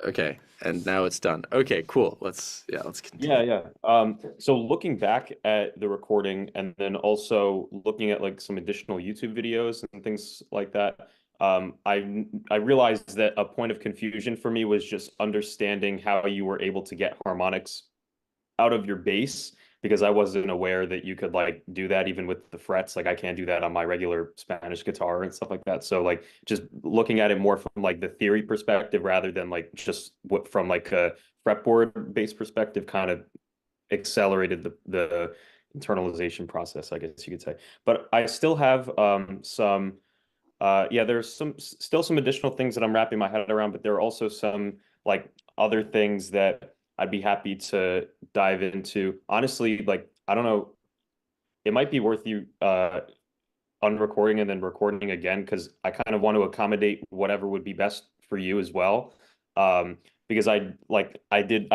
Okay, and now it's done. Okay, cool. Let's Yeah, continue. yeah. So looking back at the recording and then also looking at like some additional YouTube videos and things like that, I realized that a point of confusion for me was just understanding how you were able to get harmonics out of your bass because I wasn't aware that you could like do that even with the frets. Like I can't do that on my regular Spanish guitar and stuff like that. So like just looking at it more from like the theory perspective rather than like just what from like a fretboard bass perspective kind of accelerated the internalization process, I guess you could say. But I still have some yeah, there's still some additional things that I'm wrapping my head around, but there are also some like other things that I'd be happy to dive into. Honestly, like I don't know, it might be worth you unrecording and then recording again because I kind of want to accommodate whatever would be best for you as well. Because I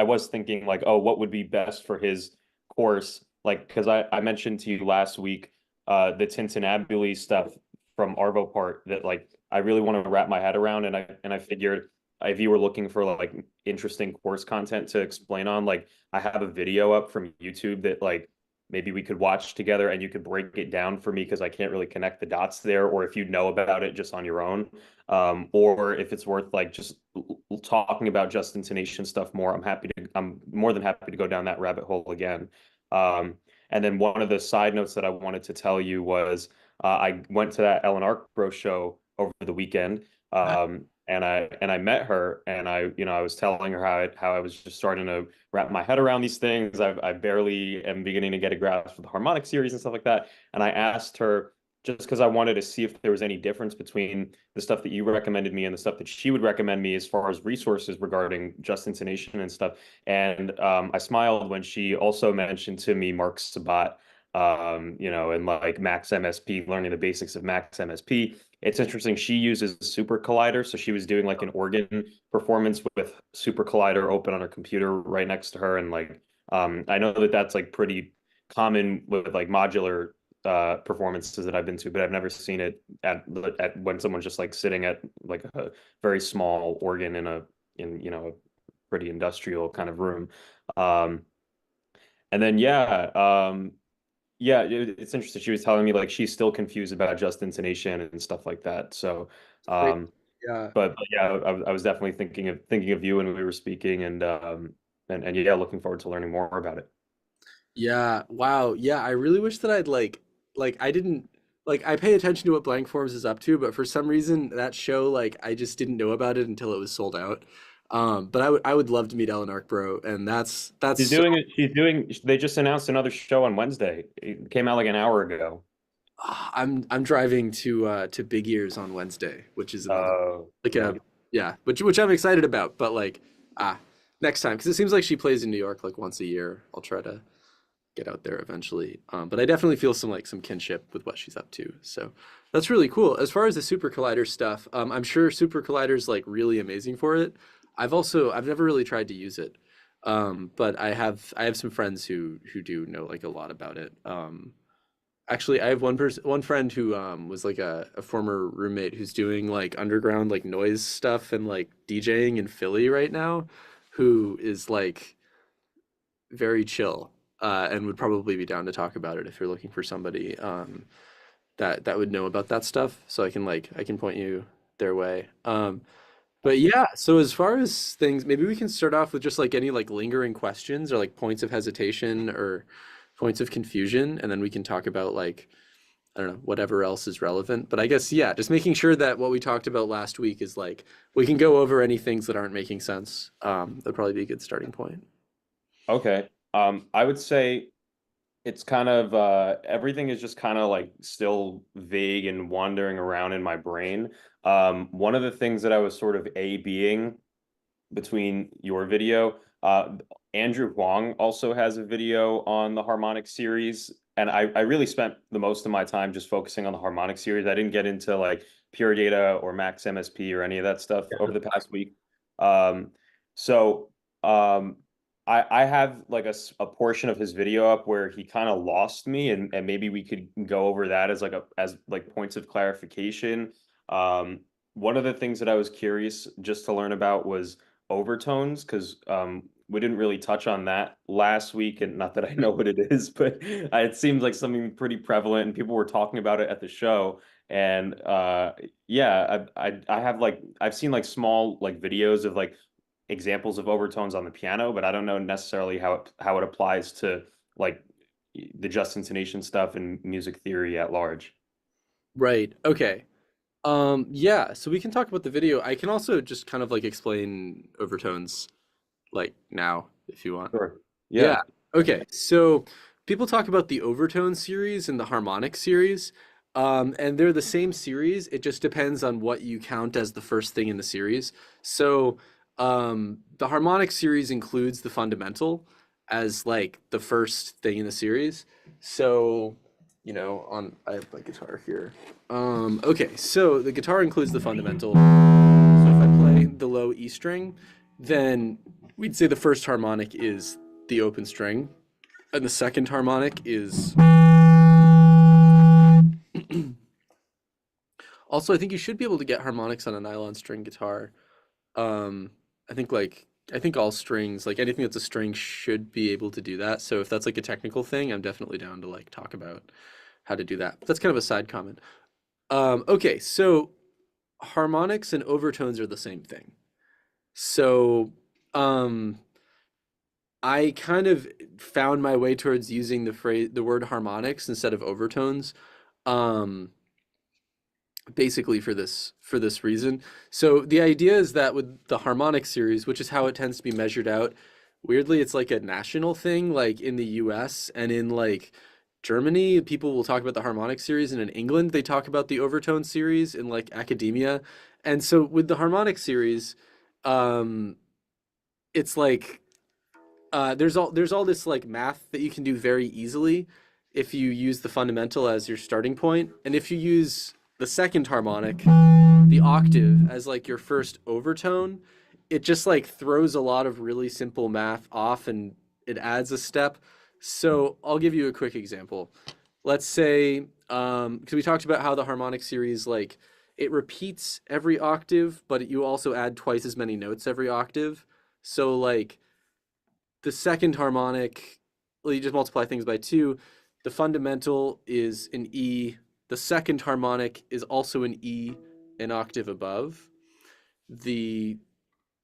was thinking like, oh, what would be best for his course? Like, because I mentioned to you last week the Tintinnabuli stuff from Arvo part that like I really want to wrap my head around, and I figured if you were looking for like interesting course content to explain on, like I have a video up from YouTube that like maybe we could watch together and you could break it down for me because I can't really connect the dots there, or if you know about it just on your own, or if it's worth like just talking about just intonation stuff more. I'm more than happy to go down that rabbit hole again. Um, and then one of the side notes that I wanted to tell you was I went to that Ellen Arcbro show over the weekend. And I met her, and I was telling her how I was just starting to wrap my head around these things. I barely am beginning to get a grasp of the harmonic series and stuff like that. And I asked her just because I wanted to see if there was any difference between the stuff that you recommended me and the stuff that she would recommend me as far as resources regarding just intonation and stuff. And I smiled when she also mentioned to me Mark Sabat, and like Max MSP, learning the basics of Max MSP. It's interesting. She uses Super Collider, so she was doing like an organ performance with Super Collider open on her computer right next to her, and like I know that that's like pretty common with like modular performances that I've been to, but I've never seen it at when someone's just like sitting at like a very small organ in a pretty industrial kind of room. Um, and then yeah, it's interesting. She was telling me like she's still confused about just intonation and stuff like that. So, Great. um, Yeah. but yeah, I was definitely thinking of you when we were speaking, and yeah, looking forward to learning more about it. Yeah. Wow. Yeah, I really wish that I'd like I didn't like I pay attention to what Blank Forms is up to, but for some reason that show like I just didn't know about it until it was sold out. But I would love to meet Ellen Arcbro, and that's She's so doing it. She's doing. They just announced another show on Wednesday. It came out like an hour ago. I'm driving to Big Ears on Wednesday, which is another like Yeah. a yeah, which I'm excited about, but like ah next time because it seems like she plays in New York like once a year. I'll try to get out there eventually. But I definitely feel some kinship with what she's up to. So that's really cool. As far as the Super Collider stuff, I'm sure Super Collider's like really amazing for it. I've never really tried to use it. But I have some friends who do know like a lot about it. Actually, I have one friend who was like a former roommate who's doing like underground like noise stuff and like DJing in Philly right now, who is like very chill and would probably be down to talk about it if you're looking for somebody that would know about that stuff. So I can point you their way. But yeah, so as far as things, maybe we can start off with just like any like lingering questions or like points of hesitation or points of confusion, and then we can talk about like I don't know whatever else is relevant. But I guess yeah, just making sure that what we talked about last week is like we can go over any things that aren't making sense. That'd probably be a good starting point. Okay. I would say it's kind of everything is just kind of like still vague and wandering around in my brain. One of the things that I was sort of A being between your video, Andrew Huang also has a video on the harmonic series, and I really spent the most of my time just focusing on the harmonic series. I didn't get into like pure data or max MSP or any of that stuff over the past week. Um, so um, I have like a portion of his video up where he kind of lost me, and maybe we could go over that as like points of clarification. One of the things that I was curious just to learn about was overtones because we didn't really touch on that last week, and not that I know what it is, but it seems like something pretty prevalent, and people were talking about it at the show. And yeah, I have like I've seen like small like videos of like examples of overtones on the piano, but I don't know necessarily how it applies to like the just intonation stuff and music theory at large. Right. Okay. Yeah, so we can talk about the video. I can also just kind of like explain overtones like now if you want. Sure. Yeah. Yeah. Okay. So people talk about the overtone series and the harmonic series. And they're the same series. It just depends on what you count as the first thing in the series. So the harmonic series includes the fundamental as like the first thing in the series. So, on I have my guitar here. Okay, so the guitar includes the fundamental. So if I play the low E string, then we'd say the first harmonic is the open string, and the second harmonic is. Also, I think you should be able to get harmonics on a nylon string guitar. Um, I think all strings, like anything that's a string, should be able to do that. So if that's like a technical thing, I'm definitely down to like talk about how to do that. But that's kind of a side comment. Okay, so harmonics and overtones are the same thing. So, um, I kind of found my way towards using the word harmonics instead of overtones. Um, basically for this reason. So the idea is that with the harmonic series, which is how it tends to be measured out, weirdly it's like a national thing, like in the US and in like Germany, people will talk about the harmonic series, and in England they talk about the overtone series in like academia. And so with the harmonic series, um it's like there's all this like math that you can do very easily if you use the fundamental as your starting point, and if you use the second harmonic, the octave, as like your first overtone, it just like throws a lot of really simple math off and it adds a step. So I'll give you a quick example. Let's say, because we talked about how the harmonic series like it repeats every octave, but you also add twice as many notes every octave. So like the second harmonic, well, you just multiply things by two. The fundamental is an E. The second harmonic is also an E, an octave above. The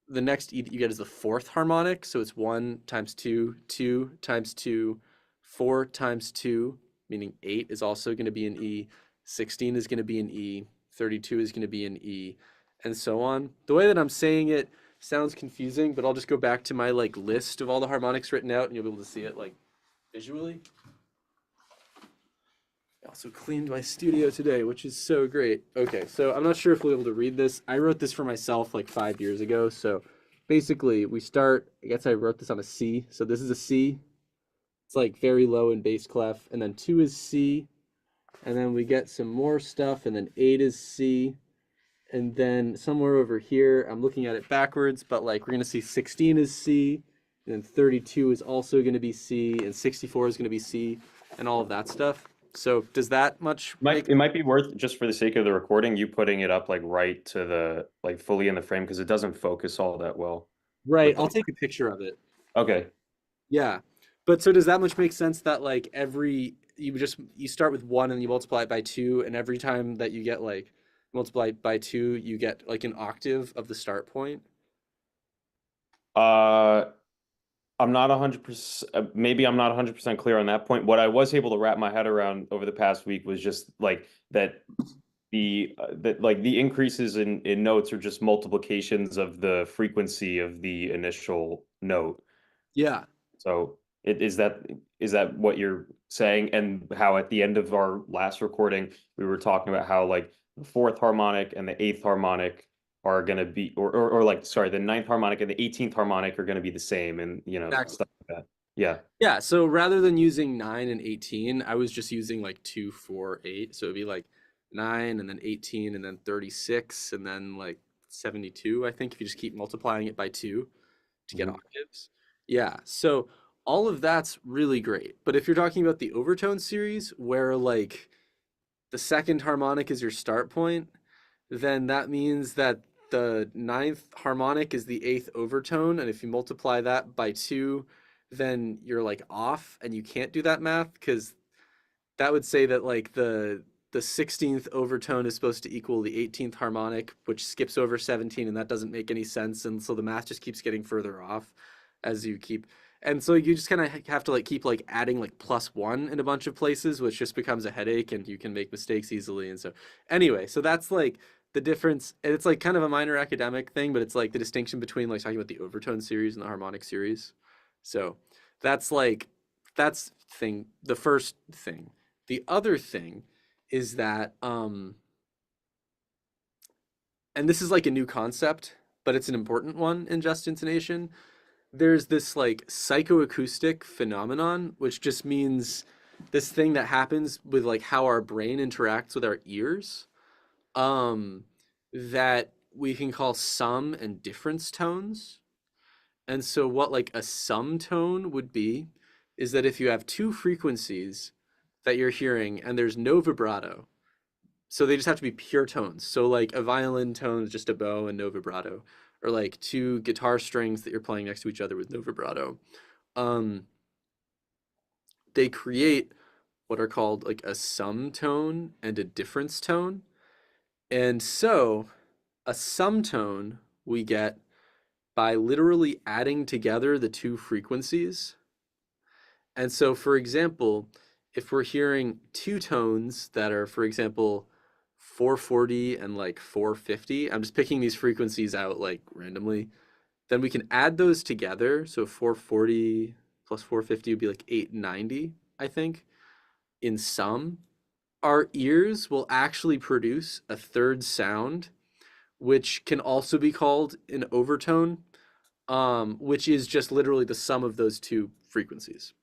the next E that you get is the fourth harmonic, so it's one times two, two times two, four times two, meaning eight is also going to be an E, 16 is going to be an E, 32 is going to be an E, and so on. The way that I'm saying it sounds confusing, but I'll just go back to my like list of all the harmonics written out, and you'll be able to see it like visually. I also cleaned my studio today, which is so great. Okay, so I'm not sure if we'll be able to read this. I wrote this for myself like 5 years ago. So basically, we start, I guess I wrote this on a C. So this is a C. It's like very low in bass clef. And then two is C. And then we get some more stuff. And then eight is C. And then somewhere over here, I'm looking at it backwards, but like we're going to see 16 is C. And then 32 is also going to be C. And 64 is going to be C. And all of that stuff. So does that much make It might be worth, just for the sake of the recording, you putting it up like right to the like fully in the frame because it doesn't focus all that well right? with I'll the take a picture of it. okay. Yeah. But so does that much make sense that like you start with one and you multiply it by two, and every time that you get like multiply by two, you get like an octave of the start point? Uh I'm not 100%, maybe I'm not 100% clear on that point. What I was able to wrap my head around over the past week was just like that like the increases in notes are just multiplications of the frequency of the initial note. Yeah. So is that what you're saying? And how at the end of our last recording we were talking about how like the fourth harmonic and the eighth harmonic are going to be or like sorry, the ninth harmonic and the 18th harmonic are going to be the same, and Exactly. stuff like that. Yeah. Yeah, so rather than using 9 and 18, I was just using like 2, 4, 8. So it'd be like 9 and then 18 and then 36 and then like 72, I think, if you just keep multiplying it by 2 to get Mhm. octaves. Yeah, so all of that's really great. But if you're talking about the overtone series, where like the second harmonic is your start point, then that means that the ninth harmonic is the eighth overtone, and if you multiply that by two, then you're like off, and you can't do that math because that would say that like the 16th overtone is supposed to equal the 18th harmonic, which skips over 17, and that doesn't make any sense. And so the math just keeps getting further off as you keep. And so you just kind of have to like keep like adding like +1 in a bunch of places, which just becomes a headache, and you can make mistakes easily. And so anyway, so that's like the difference. And it's like kind of a minor academic thing, but it's like the distinction between like talking about the overtone series and the harmonic series. So that's like that's thing the first thing. The other thing is that and this is like a new concept, but it's an important one in just intonation. There's this like psychoacoustic phenomenon, which just means this thing that happens with like how our brain interacts with our ears, um, that we can call sum and difference tones. And so what like a sum tone would be is that if you have two frequencies that you're hearing and there's no vibrato, so they just have to be pure tones. So like a violin tone is just a bow and no vibrato, or like two guitar strings that you're playing next to each other with no vibrato. Um, they create what are called like a sum tone and a difference tone. And so a sum tone we get by literally adding together the two frequencies. And so, for example, if we're hearing two tones that are, for example, 440 and like 450, I'm just picking these frequencies out like randomly, then we can add those together. So 440 plus 450 would be like 890, I think, in sum. Our ears will actually produce a third sound, which can also be called an overtone, which is just literally the sum of those two frequencies,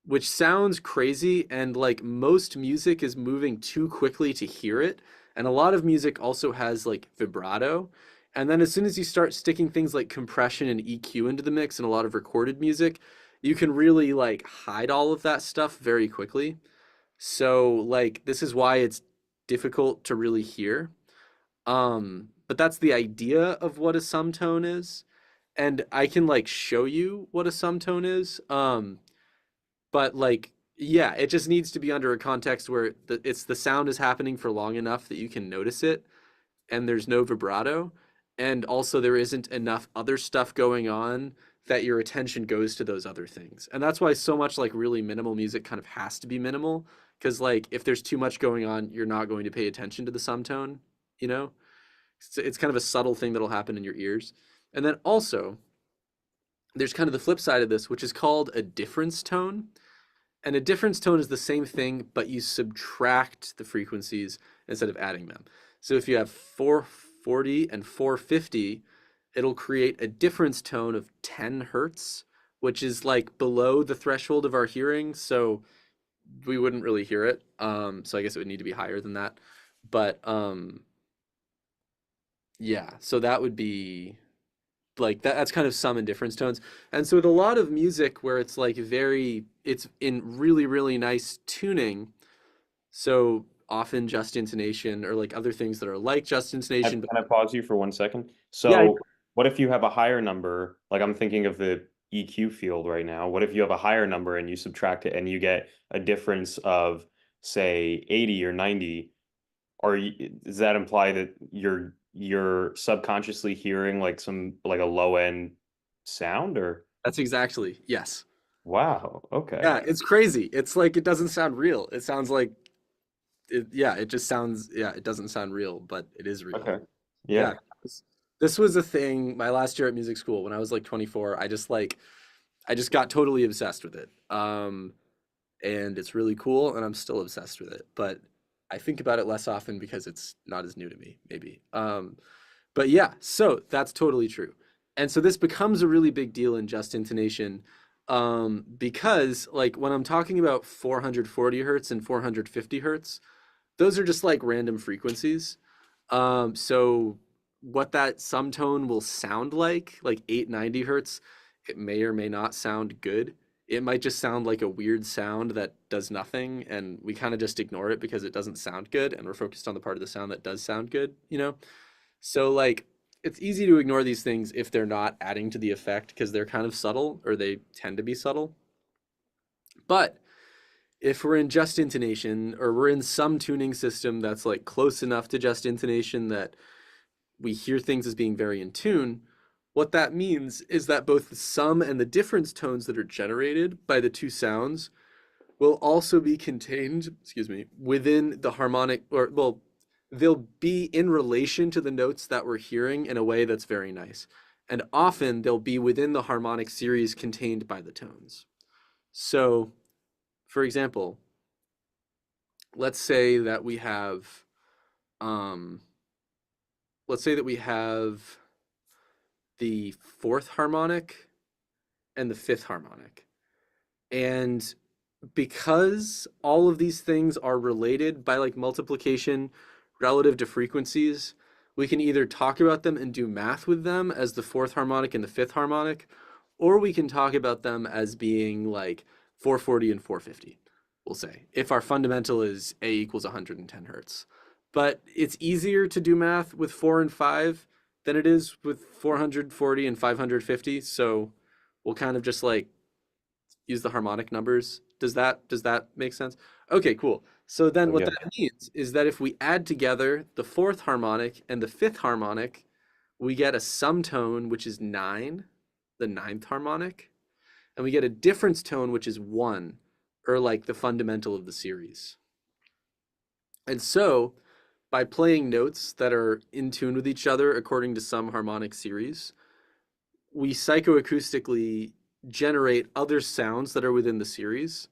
which sounds crazy. And like most music is moving too quickly to hear it. And a lot of music also has like vibrato. And then as soon as you start sticking things like compression and EQ into the mix and a lot of recorded music, you can really like hide all of that stuff very quickly. So like this is why it's difficult to really hear. But that's the idea of what a sum tone is. And I can like show you what a sum tone is. But like yeah, it just needs to be under a context where the sound is happening for long enough that you can notice it, and there's no vibrato, and also there isn't enough other stuff going on that your attention goes to those other things. And that's why so much like really minimal music kind of has to be minimal, because like if there's too much going on, you're not going to pay attention to the sum tone, you know? It's kind of a subtle thing that'll happen in your ears. And then also there's kind of the flip side of this, which is called a difference tone. And a difference tone is the same thing, but you subtract the frequencies instead of adding them. So if you have 440 and 450, it'll create a difference tone of 10 hertz, which is like below the threshold of our hearing. So we wouldn't really hear it. So I guess it would need to be higher than that. But yeah, so that would be like that's kind of sum and difference tones. And so with a lot of music where it's like it's in really, really nice tuning, so often just intonation or like other things that are like just intonation. But Can I pause you for 1 second? yeah, So what if you have a higher number? Like I'm thinking of the EQ field right now. What if you have a higher number and you subtract it and you get a difference of say 80 or 90? Or does that imply that you're subconsciously hearing like some like a low end sound or that's exactly, yes. wow, okay. Yeah, it's crazy. It's like it doesn't sound real. It sounds like yeah, it just sounds, yeah, it doesn't sound real, but it is real. Okay. Yeah. Yeah. This was a thing my last year at music school when I was like 24. I just got totally obsessed with it. And it's really cool, and I'm still obsessed with it. But I think about it less often because it's not as new to me, maybe. But yeah, so that's totally true. And so this becomes a really big deal in just intonation, because like when I'm talking about 440 hertz and 450 hertz, those are just like random frequencies. So what that sum tone will sound like 890 hertz, it may or may not sound good. It might just sound like a weird sound that does nothing, and we kind of just ignore it because it doesn't sound good, and we're focused on the part of the sound that does sound good, you know? So like it's easy to ignore these things if they're not adding to the effect because they're kind of subtle or they tend to be subtle. But if we're in just intonation or we're in some tuning system that's like close enough to just intonation that we hear things as being very in tune, what that means is that both the sum and the difference tones that are generated by the two sounds will also be contained, excuse me, within the harmonic, or well, they'll be in relation to the notes that we're hearing in a way that's very nice. And often they'll be within the harmonic series contained by the tones. So, for example, let's say that we have, um, let's say that we have the fourth harmonic and the fifth harmonic. And because all of these things are related by like multiplication relative to frequencies, we can either talk about them and do math with them as the fourth harmonic and the fifth harmonic, or we can talk about them as being like 440 and 450, we'll say, if our fundamental is A equals 110 hertz. But it's easier to do math with 4 and 5 than it is with 440 and 550. So we'll kind of just like use the harmonic numbers. Does that make sense? Okay, cool. So then Oh, what yeah. that means is that if we add together the fourth harmonic and the fifth harmonic, we get a sum tone which is 9, the ninth harmonic, and we get a difference tone which is 1, or like the fundamental of the series. And so by playing notes that are in tune with each other according to some harmonic series, we psychoacoustically generate other sounds that are within the series.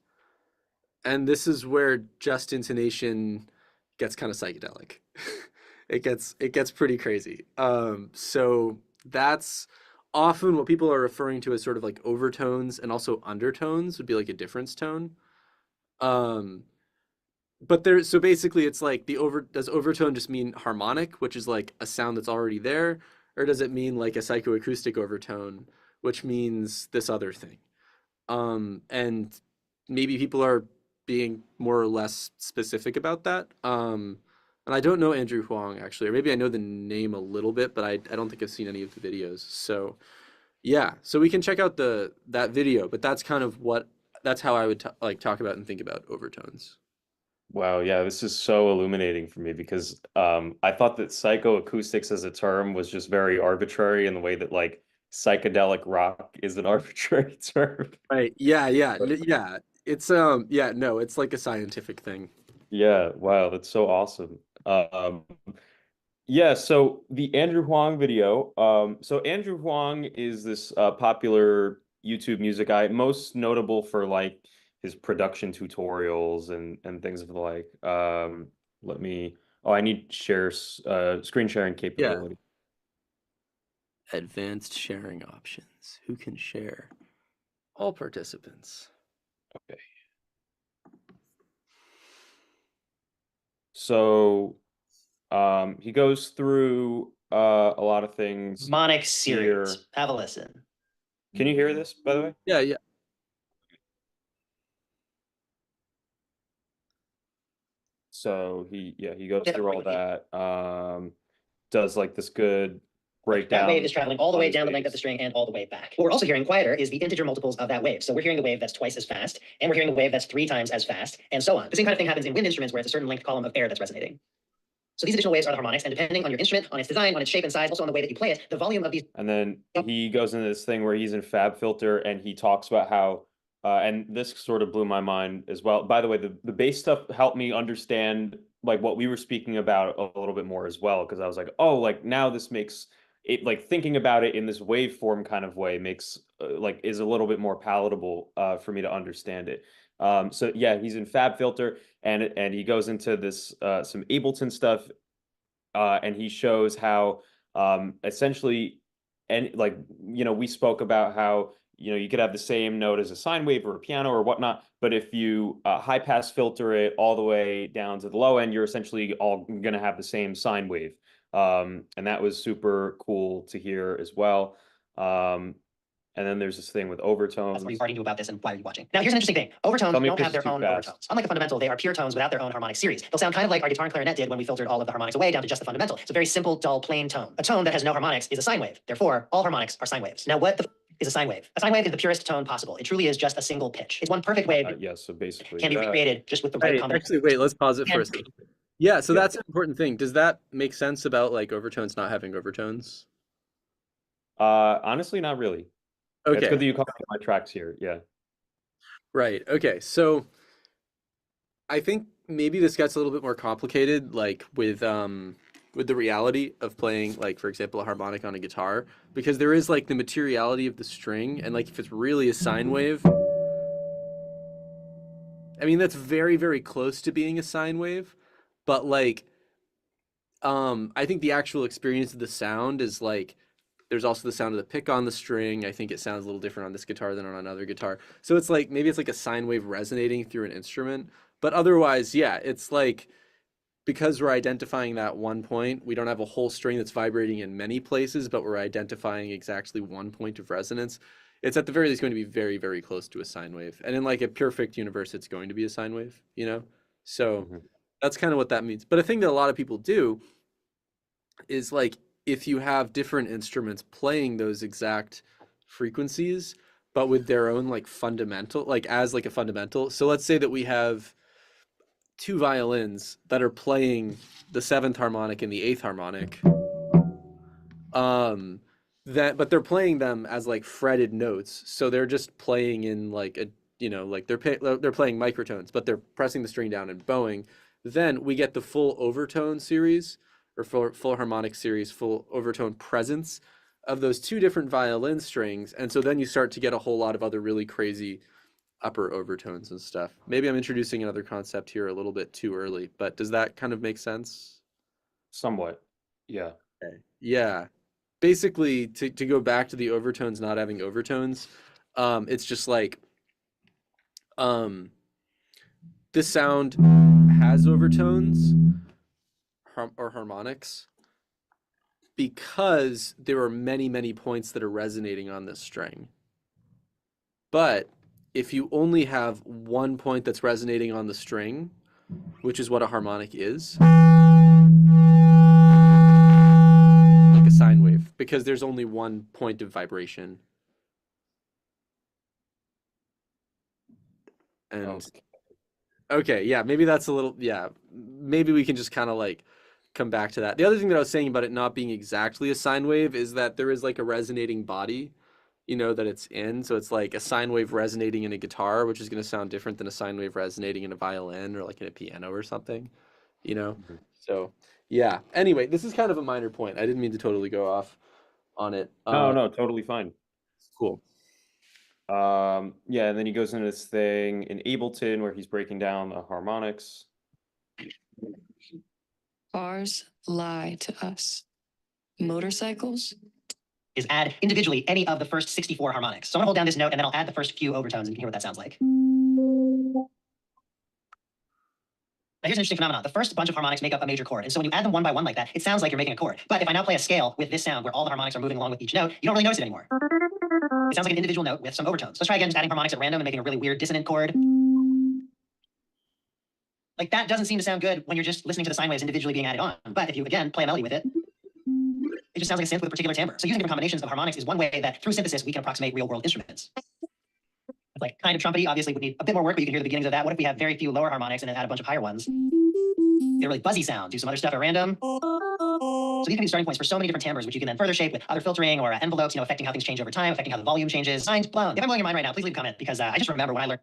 And this is where just intonation gets kind of psychedelic. it gets pretty crazy. So that's often what people are referring to as sort of like overtones, and also undertones would be like a difference tone. Um, but there, so basically it's like does overtone just mean harmonic, which is like a sound that's already there, or does it mean like a psychoacoustic overtone, which means this other thing? And maybe people are being more or less specific about that. And I don't know Andrew Huang actually, or maybe I know the name a little bit, but I don't think I've seen any of the videos. So yeah, so we can check out the that video, but that's kind of what that's how I would like talk about and think about overtones. Wow, yeah, this is so illuminating for me because I thought that psychoacoustics as a term was just very arbitrary in the way that like psychedelic rock is an arbitrary term. Right. Yeah, yeah, yeah. It's yeah, no, it's like a scientific thing. Yeah, wow, that's so awesome. Yeah, so the Andrew Huang video. So Andrew Huang is this popular YouTube music guy, most notable for like his production tutorials and things of the like. Let me. Oh, I need screen sharing Yeah. capability. Advanced sharing options. Who can share? All participants. Okay. So he goes through a lot of things Mnemonic here. series. Have a listen. Can you hear this, by the way? Yeah, yeah. So he goes through all that. Does like this good breakdown. That wave is traveling all the on way his down the length of bass. the string and all the way back. What we're also hearing quieter is the integer multiples of that wave. So we're hearing the wave that's twice as fast, and we're hearing the wave that's 3 times as fast, and so on. The same kind of thing happens in wind instruments where it's a certain length column of air that's resonating. So these additional waves are the harmonics, and depending on your instrument, on its design, on its shape and size, also on the way that you play it, the volume of these. And then he goes into this thing where he's in Fab Filter and he talks about how, and this sort of blew my mind as well. By the way, the bass stuff helped me understand like what we were speaking about a little bit more as well, because I was like, oh, like now this makes it like thinking about it in this waveform kind of way makes like is a little bit more palatable for me to understand it. So yeah, he's in Fab Filter and he goes into this some Ableton stuff and he shows how essentially and like we spoke about how you could have the same note as a sine wave or a piano or whatnot, but if you high pass filter it all the way down to the low end, you're essentially all going to have the same sine wave. And that was super cool to hear as well. and then there's this thing with That's overtones. what are you arguing about this, and why are you watching? Now, here's an interesting thing. Overtones Tell me if don't this have is their too own fast. overtones. Unlike the fundamental, they are pure tones without their own harmonic series. They'll sound kind of like our guitar and clarinet did when we filtered all of the harmonics away down to just the fundamental. It's a very simple, dull, plain tone. A tone that has no harmonics is a sine wave. Therefore, all harmonics are sine waves. Now, what the is a sine wave? A sine wave is the purest tone possible. It truly is just a single pitch. It's one perfect wave. Yeah, so basically Can be that. recreated just with the right Hey, combination. actually, wait, let's pause it for a second. Yeah, so Yeah. that's an important thing. Does that make sense about like overtones not having overtones? Honestly, not really. It's Okay, good that you caught my tracks here. Yeah. right. Okay, so I think maybe this gets a little bit more complicated, like with the reality of playing, like for example, a harmonic on a guitar, because there is like the materiality of the string, and like if it's really a sine wave, I mean that's very, very close to being a sine wave, but like I think the actual experience of the sound is like there's also the sound of the pick on the string. I think it sounds a little different on this guitar than on another guitar. So it's like maybe it's like a sine wave resonating through an instrument. But otherwise, yeah, it's like because we're identifying that one point, we don't have a whole string that's vibrating in many places, but we're identifying exactly one point of resonance. It's at the very least going to be very, very close to a sine wave. And in like a perfect universe, it's going to be a sine wave, you know? So Mhm. that's kind of what that means. But a thing that a lot of people do is like if you have different instruments playing those exact frequencies, but with their own like fundamental, like as like a fundamental. So let's say that we have two violins that are playing the seventh harmonic and the eighth harmonic. Um, that but they're playing them as like fretted notes, so they're just playing in like a like they're playing microtones, but they're pressing the string down and bowing. Then we get the full overtone series or full harmonic series, full overtone presence of those two different violin strings, and so then you start to get a whole lot of other really crazy upper overtones and stuff. Maybe I'm introducing another concept here a little bit too early, but does that kind of make sense? Somewhat. Yeah. Okay. Yeah. Basically, to go back to the overtones not having overtones, it's just like um, this sound has overtones or harmonics because there are many, many points that are resonating on this string. But if you only have one point that's resonating on the string, which is what a harmonic is, like a sine wave, because there's only one point of vibration. And Okay. okay, yeah, maybe that's a little, yeah, maybe we can just kind of like come back to that. The other thing that I was saying about it not being exactly a sine wave is that there is like a resonating body, that it's in. So it's like a sine wave resonating in a guitar, which is going to sound different than a sine wave resonating in a violin or like in a piano or something, you know? Mhm. So yeah. Anyway, this is kind of a minor point. I didn't mean to totally go off on it. No, no, totally fine. Cool. Yeah, and then he goes into this thing in Ableton where he's breaking down the harmonics. Cars lie to us. Motorcycles? Is add individually any of the first 64 harmonics. So I'm gonna hold down this note and then I'll add the first few overtones and you can hear what that sounds like. Now here's an interesting phenomenon. The first bunch of harmonics make up a major chord. And so when you add them one by one like that, it sounds like you're making a chord. But if I now play a scale with this sound where all the harmonics are moving along with each note, you don't really notice it anymore. It sounds like an individual note with some overtones. Let's try again, just adding harmonics at random and making a really weird dissonant chord. Like that doesn't seem to sound good when you're just listening to the sine waves individually being added on. But if you again play a melody with it, it just sounds like a synth with a particular timbre. So using different combinations of harmonics is one way that through synthesis we can approximate real world instruments. Like kind of trumpety obviously would need a bit more work, but you can hear the beginnings of that. What if we have very few lower harmonics and then add a bunch of higher ones? Get a really buzzy sound, do some other stuff at random. So these can be starting points for so many different timbres, which you can then further shape with other filtering or envelopes, affecting how things change over time, affecting how the volume changes. Mind blown. If I'm blowing your mind right now, please leave a comment because I just remember when I learned.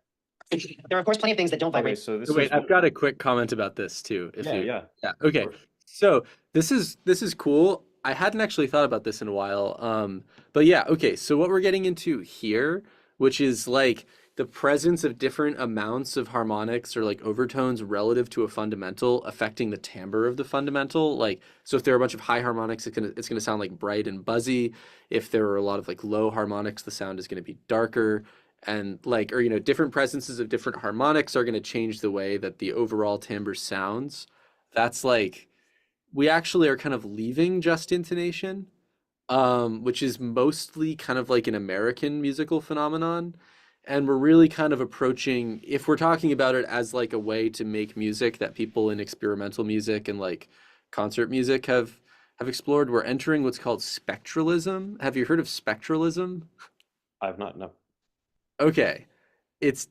There are of course plenty of things that don't Okay, vibrate. so this So wait, is I've got a quick comment about this too. If yeah, you, yeah. yeah, okay. Sure. So this is cool. I hadn't actually thought about this in a while. But yeah, okay. So what we're getting into here, which is like the presence of different amounts of harmonics or like overtones relative to a fundamental affecting the timbre of the fundamental. Like, so if there are a bunch of high harmonics, it's gonna sound like bright and buzzy. If there are a lot of like low harmonics, the sound is gonna be darker. And like, or different presences of different harmonics are gonna change the way that the overall timbre sounds. That's like we actually are kind of leaving just intonation which is mostly kind of like an American musical phenomenon. And we're really kind of approaching, if we're talking about it as like a way to make music that people in experimental music and like concert music have explored, we're entering what's called spectralism. Have you heard of spectralism? I have not, no. Okay. It's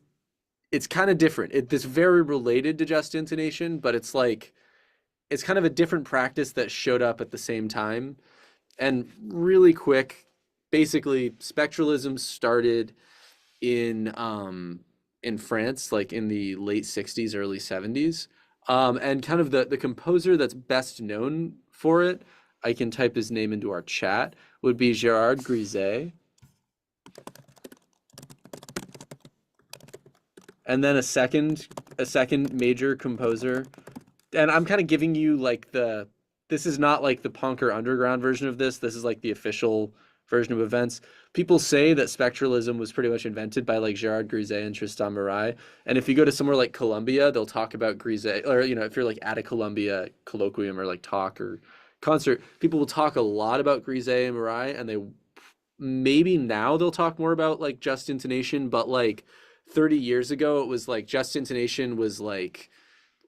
it's kind of different. It's very related to just intonation, but it's like it's kind of a different practice that showed up at the same time. And really quick, basically, spectralism started in France, like in the late 60s, early 70s. And kind of the composer that's best known for it, I can type his name into our chat, would be Gerard Grisey. And then a second major composer, and I'm kind of giving you like this is not like the punk or underground version of this. This is like the official version of events. People say that spectralism was pretty much invented by like Gerard Grisey and Tristan Murail. And if you go to somewhere like Columbia, they'll talk about Grisey, or if you're like at a Columbia colloquium or like talk or concert, people will talk a lot about Grisey and Murail, and they maybe now they'll talk more about like just intonation, but like 30 years ago it was like just intonation was like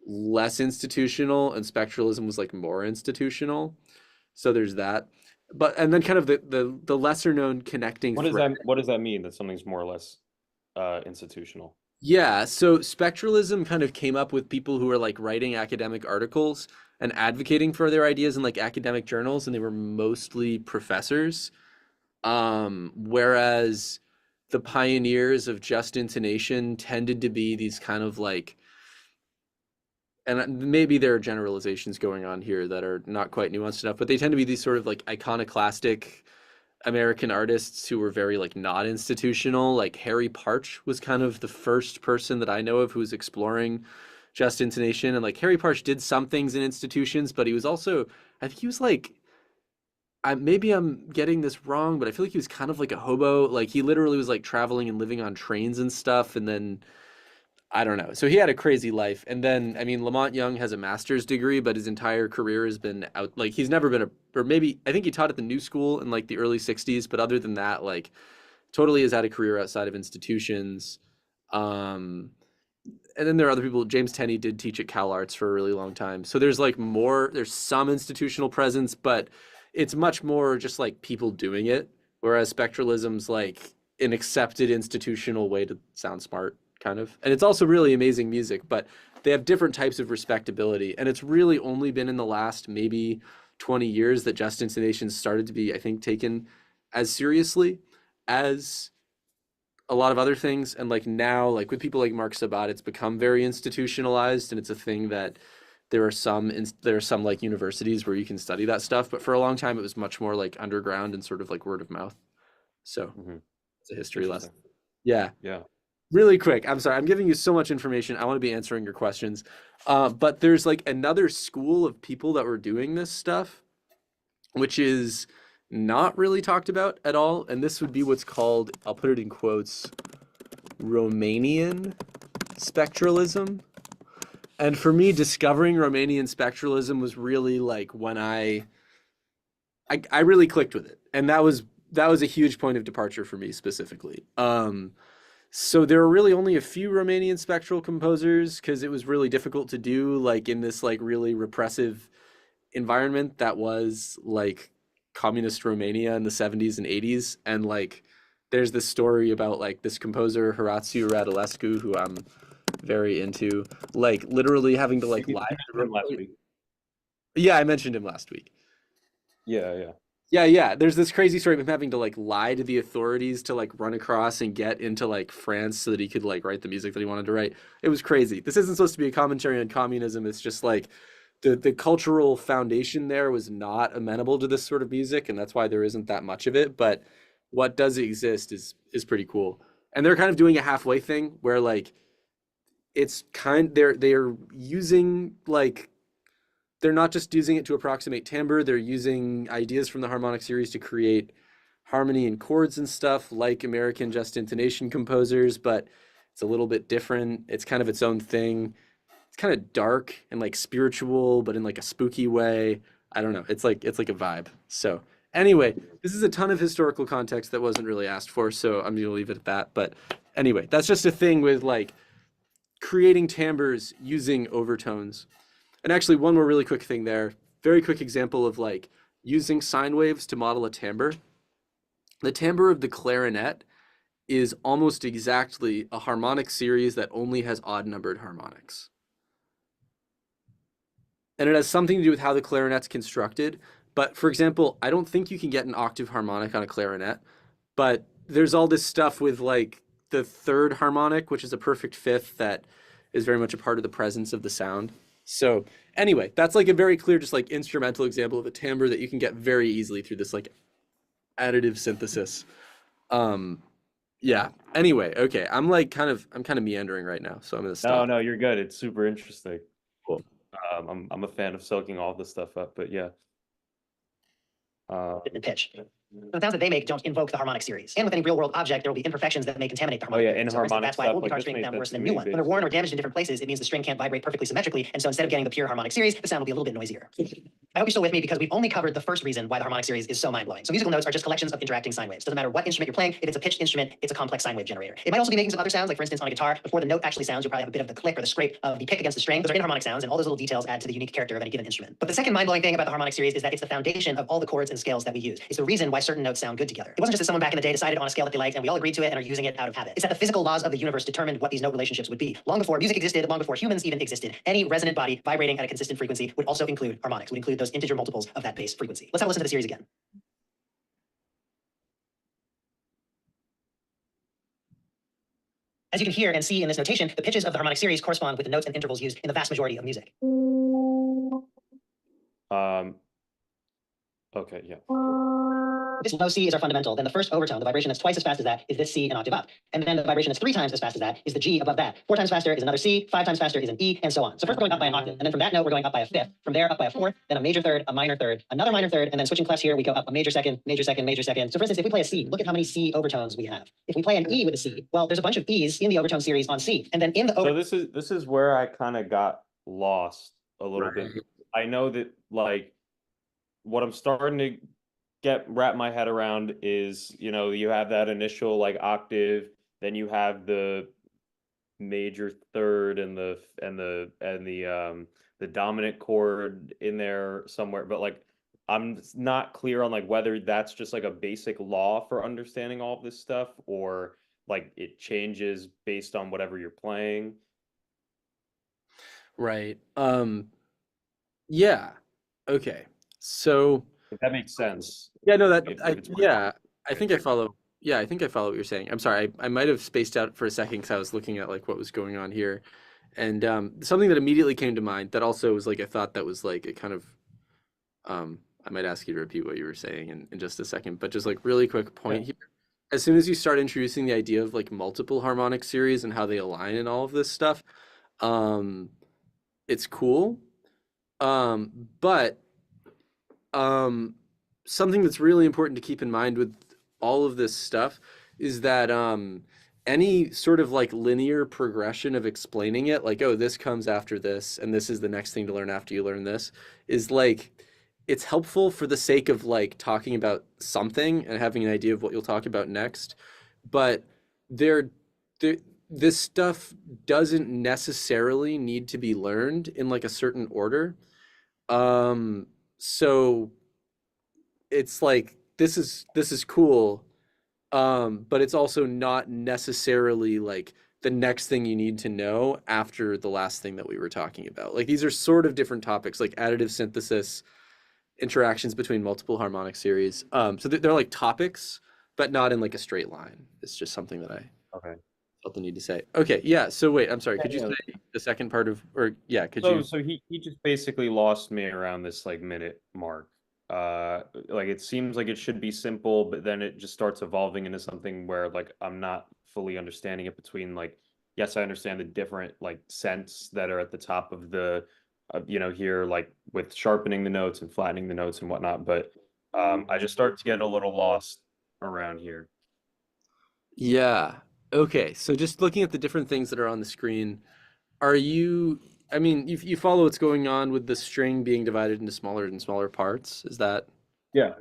less institutional and spectralism was like more institutional. So there's that. But and then kind of the lesser known connecting thread. What does that mean that something's more or less institutional? Yeah, so spectralism kind of came up with people who were like writing academic articles and advocating for their ideas in like academic journals, and they were mostly professors. Whereas the pioneers of just intonation tended to be these kind of like, and maybe there are generalizations going on here that are not quite nuanced enough, but they tend to be these sort of like iconoclastic American artists who were very like not institutional. Like Harry Partch was kind of the first person that I know of who was exploring just intonation. And like Harry Partch did some things in institutions, but he was also, I think he was like, maybe I'm getting this wrong, but I feel like he was kind of like a hobo. Like he literally was like traveling and living on trains and stuff. And then I don't know. So he had a crazy life. And then, I mean, Lamont Young has a master's degree, but his entire career has been out. Like he's never been or maybe, I think he taught at the New School in like the early 60s. But other than that, like totally has had a career outside of institutions. Um, and then there are other people. James Tenney did teach at Cal Arts for a really long time. So there's like there's some institutional presence, but it's much more just like people doing it. Whereas spectralism's like an accepted institutional way to sound smart, kind of. And it's also really amazing music, but they have different types of respectability. And it's really only been in the last maybe 20 years that just intonation started to be, I think, taken as seriously as a lot of other things. And like now, like with people like Mark Sabat, it's become very institutionalized, and it's a thing that there are some like universities where you can study that stuff, but for a long time it was much more like underground and sort of like word of mouth. So it's a history lesson. Yeah. Yeah. Really quick, I'm sorry, I'm giving you so much information. I want to be answering your questions. But there's like another school of people that were doing this stuff, which is not really talked about at all. And this would be what's called, I'll put it in quotes, Romanian spectralism. And for me, discovering Romanian spectralism was really like when I really clicked with it. And that was a huge point of departure for me specifically. So there were really only a few Romanian spectral composers because it was really difficult to do like in this like really repressive environment that was like communist Romania in the 70s and 80s. And like there's this story about like this composer Horatiu Radulescu, who I'm very into, like literally having to like lie. Last week. Yeah, I mentioned him last week. Yeah. Yeah. There's this crazy story of him having to like lie to the authorities to like run across and get into like France so that he could like write the music that he wanted to write. It was crazy. This isn't supposed to be a commentary on communism. It's just like the cultural foundation there was not amenable to this sort of music, and that's why there isn't that much of it. But what does exist is pretty cool. And they're kind of doing a halfway thing where like they're using like they're not just using it to approximate timbre, they're using ideas from the harmonic series to create harmony and chords and stuff like American just intonation composers, but it's a little bit different. It's kind of its own thing. It's kind of dark and like spiritual, but in like a spooky way. I don't know. It's like a vibe. So Anyway, this is a ton of historical context that wasn't really asked for, so I'm gonna leave it at that. But anyway, that's just a thing with like creating timbres using overtones. And actually, one more really quick thing there. Very quick example of like using sine waves to model a timbre. The timbre of the clarinet is almost exactly a harmonic series that only has odd numbered harmonics. And it has something to do with how the clarinet's constructed. But for example, I don't think you can get an octave harmonic on a clarinet, but there's all this stuff with like the third harmonic, which is a perfect fifth that is very much a part of the presence of the sound. So anyway, that's like a very clear, just like instrumental example of a timbre that you can get very easily through this like additive synthesis. Yeah. Anyway, okay. I'm kind of meandering right now, so I'm gonna No, stop. no, you're good. It's super interesting. Cool. I'm a fan of soaking all this stuff up, but yeah. And pitch. The sounds that they make don't invoke the harmonic series. And with any real-world object, there will be imperfections that may contaminate the harmonic. yeah, theory. So for instance, inharmonic that's why stuff, old like guitar this strings made sound that worse to than me new ones. big. When they're worn or damaged in different places, it means the string can't vibrate perfectly symmetrically, and so instead of getting the pure harmonic series, the sound will be a little bit noisier. I hope you're still with me because we've only covered the first reason why the harmonic series is so mind-blowing. So musical notes are just collections of interacting sine waves. Doesn't matter what instrument you're playing, if it's a pitched instrument, it's a complex sine wave generator. It might also be making some other sounds, like for instance on a guitar, before the note actually sounds, you'll probably have a bit of the click or the scrape of the pick against the string. Those are inharmonic sounds, and all those little details add to the unique character of any given instrument. But the second mind-blowing thing about the harmonic series is that it's the foundation of all the chords and scales that we use. It's the reason why certain notes sound good together. It wasn't just that someone back in the day decided on a scale that they liked and we all agreed to it and are using it out of habit. It's that the physical laws of the universe determined what these note relationships would be. Long before music existed, long before humans even existed, any resonant body vibrating at a consistent frequency would also include harmonics, would include those integer multiples of that base frequency. Let's have a listen to the series again. As you can hear and see in this notation, the pitches of the harmonic series correspond with the notes and intervals used in the vast majority of music. Okay, yeah. This low C is our fundamental. Then the first overtone, the vibration that's twice as fast as that, is this C an octave up. And then the vibration that's 3 times as fast as that is the G above that. 4 times faster is another C, 5 times faster is an E, and so on. So first we're going up by an octave, and then from that note we're going up by a fifth. From there up by a fourth, then a major third, a minor third, another minor third, and then switching clefs here we go up a major second, major second, major second. So for instance, if we play a C, look at how many C overtones we have. If we play an E with a C, well, there's a bunch of E's in the overtone series on C, and then in the So this is where I kind of got lost a little bit. Right. I know that like what I'm starting to wrap my head around is, you know, you have that initial like octave, then you have the major third and the dominant chord in there somewhere, but like I'm not clear on like whether that's just like a basic law for understanding all of this stuff or like it changes based on whatever you're playing. Right. Yeah. Okay. So If that makes sense. yeah, no, that If I it's yeah, I think I follow. Yeah, I think I follow what you're saying. I'm sorry, I might have spaced out for a second because I was looking at like what was going on here, and something that immediately came to mind that also was like a thought that was like a kind of I might ask you to repeat what you were saying in just a second, but just like really quick point here. As soon as you start introducing the idea of like multiple harmonic series and how they align and all of this stuff, um, it's cool. But something that's really important to keep in mind with all of this stuff is that any sort of like linear progression of explaining it, like, oh, this comes after this, and this is the next thing to learn after you learn this, is like it's helpful for the sake of like talking about something and having an idea of what you'll talk about next. But there, there this stuff doesn't necessarily need to be learned in like a certain order. So it's like this is cool, but it's also not necessarily like the next thing you need to know after the last thing that we were talking about. Like these are sort of different topics, like additive synthesis, interactions between multiple harmonic series. So they're like topics, but not in like a straight line. It's just something that I Okay. felt the need to say. Okay, yeah. So wait, I'm sorry. Could you Yeah. say the second part of, or yeah, could So you? so he just basically lost me around this like minute mark. Like it seems like it should be simple, but then it just starts evolving into something where like I'm not fully understanding it between like yes, I understand the different like scents that are at the top of the you know here like with sharpening the notes and flattening the notes and whatnot, but I just start to get a little lost around here. Yeah. Okay. So just looking at the different things that are on the screen, are you, I mean, you follow what's going on with the string being divided into smaller and smaller parts. Is that Yeah.